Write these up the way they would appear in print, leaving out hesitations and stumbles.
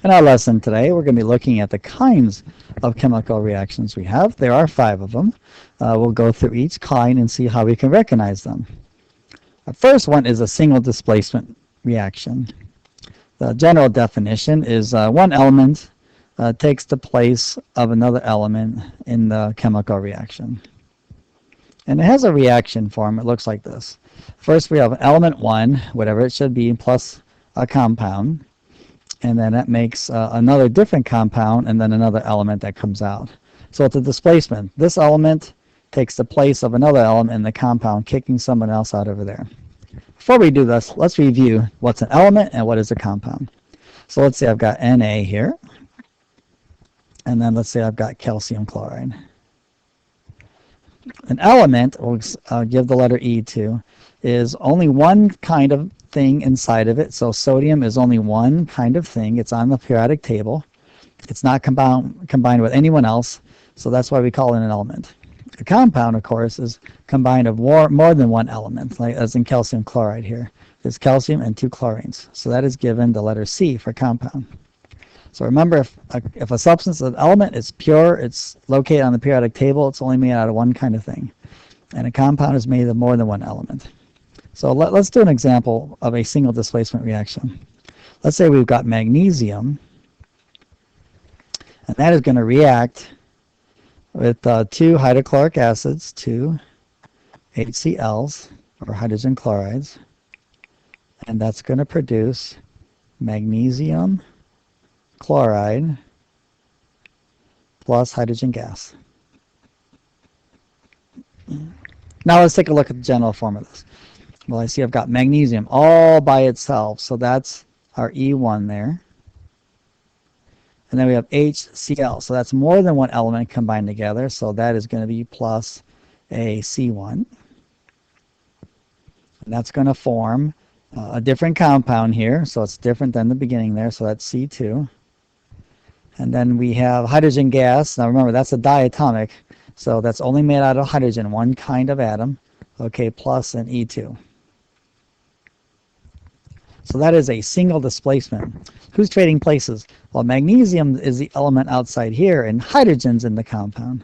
In our lesson today, we're going to be looking at the kinds of chemical reactions we have. There are 5 of them. We'll go through each kind and see how we can recognize them. The first one is a single displacement reaction. The general definition is one element takes the place of another element in the chemical reaction. And it has a reaction form. It looks like this. First, we have element 1, whatever it should be, plus a compound. And then that makes another different compound and then another element that comes out. So it's a displacement. This element takes the place of another element in the compound, kicking someone else out over there. Before we do this, let's review what's an element and what is a compound. So let's say I've got Na here. And then let's say I've got calcium chloride. An element, we'll give the letter E to, is only one kind of thing inside of it. So sodium is only one kind of thing. It's on the periodic table. It's not combined with anyone else. So that's why we call it an element. A compound, of course, is combined of more than one element, like as in calcium chloride here. There's calcium and 2 chlorines. So that is given the letter C for compound. So remember, if a substance is an element, it's pure, it's located on the periodic table, it's only made out of one kind of thing. And a compound is made of more than one element. So let's do an example of a single displacement reaction. Let's say we've got magnesium, and that is going to react with 2 hydrochloric acids, 2 HCl's, or hydrogen chlorides, and that's going to produce magnesium chloride plus hydrogen gas. Now let's take a look at the general form of this. Well, I see I've got magnesium all by itself, so that's our E1 there. And then we have HCl, so that's more than one element combined together, so that is going to be plus a C1. And that's going to form a different compound here, so it's different than the beginning there, so that's C2. And then we have hydrogen gas. Now remember, that's a diatomic, so that's only made out of hydrogen, one kind of atom, okay, plus an E2. So that is a single displacement. Who's trading places? Well, magnesium is the element outside here, and hydrogen's in the compound.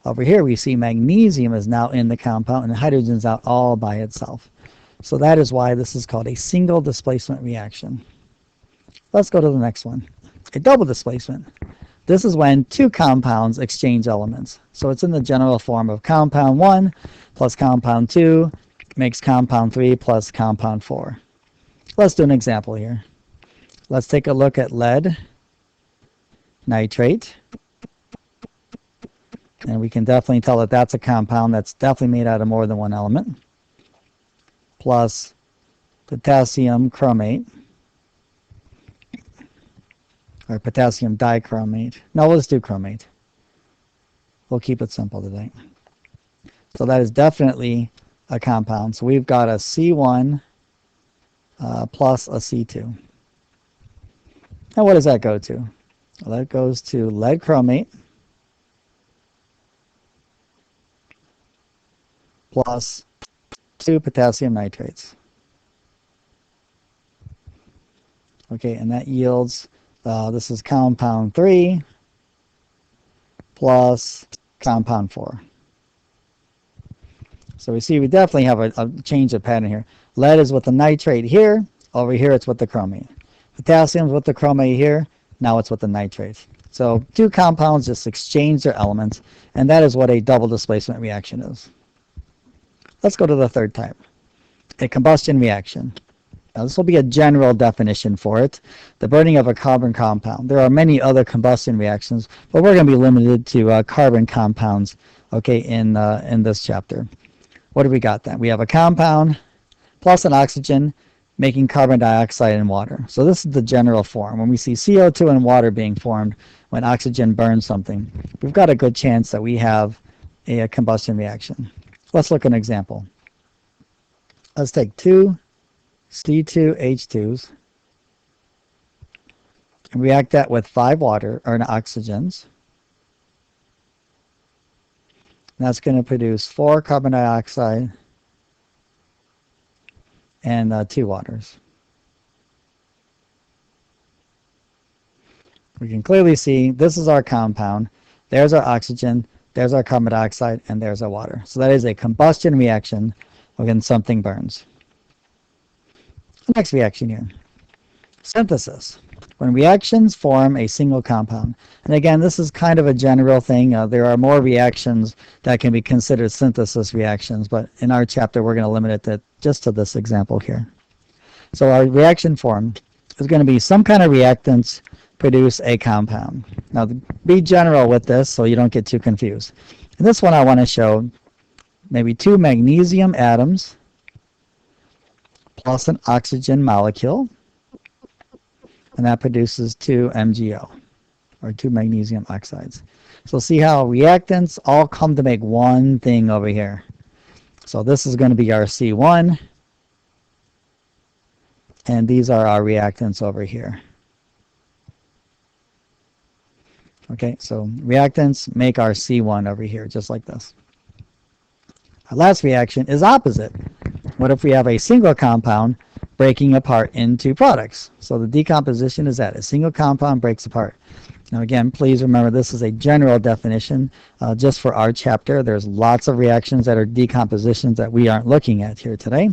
Over here, we see magnesium is now in the compound, and hydrogen's out all by itself. So that is why this is called a single displacement reaction. Let's go to the next one. A double displacement. This is when 2 compounds exchange elements. So it's in the general form of compound 1 plus compound 2 makes compound 3 plus compound 4. Let's do an example here. Let's take a look at lead nitrate. And we can definitely tell that that's a compound that's definitely made out of more than one element. Plus potassium chromate. Or potassium dichromate. No, let's do chromate. We'll keep it simple today. So that is definitely a compound. So we've got a C1 plus a C2. Now what does that go to? Well, that goes to lead chromate plus 2 potassium nitrates. Okay, and that yields this is compound 3 plus compound 4. So we see we definitely have a change of pattern here. Lead is with the nitrate here. Over here it's with the chromate. Potassium is with the chromate here. Now it's with the nitrate. So 2 compounds just exchange their elements, and that is what a double displacement reaction is. Let's go to the third type, a combustion reaction. Now, this will be a general definition for it, the burning of a carbon compound. There are many other combustion reactions, but we're going to be limited to carbon compounds, okay, in this chapter. What do we got then? We have a compound plus an oxygen making carbon dioxide and water. So this is the general form. When we see CO2 and water being formed when oxygen burns something, we've got a good chance that we have a combustion reaction. Let's look at an example. Let's take 2 C2H2s and react that with 5 oxygens. And that's going to produce 4 carbon dioxide and 2 waters. We can clearly see this is our compound. There's our oxygen, there's our carbon dioxide, and there's our water. So that is a combustion reaction when something burns. The next reaction here, synthesis. When reactions form a single compound. And again, this is kind of a general thing. There are more reactions that can be considered synthesis reactions, but in our chapter, we're going to limit it just to this example here. So our reaction form is going to be some kind of reactants produce a compound. Now, be general with this so you don't get too confused. In this one, I want to show maybe 2 magnesium atoms plus an oxygen molecule. And that produces 2 MgO, or 2 magnesium oxides. So see how reactants all come to make one thing over here. So this is going to be our C1, and these are our reactants over here. Okay, so reactants make our C1 over here, just like this. Our last reaction is opposite. What if we have a single compound breaking apart into products? So the decomposition is that a single compound breaks apart. Now again, please remember this is a general definition just for our chapter. There's lots of reactions that are decompositions that we aren't looking at here today.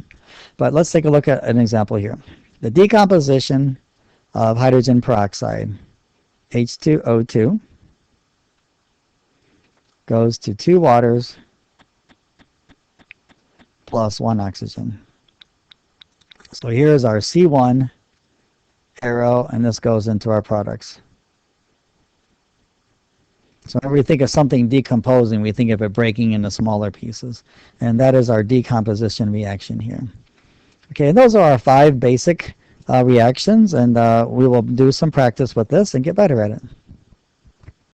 But let's take a look at an example here. The decomposition of hydrogen peroxide, H2O2, goes to 2 waters plus 1 oxygen. So here's our C1 arrow, and this goes into our products. So whenever we think of something decomposing, we think of it breaking into smaller pieces. And that is our decomposition reaction here. Okay, and those are our 5 basic reactions, and we will do some practice with this and get better at it.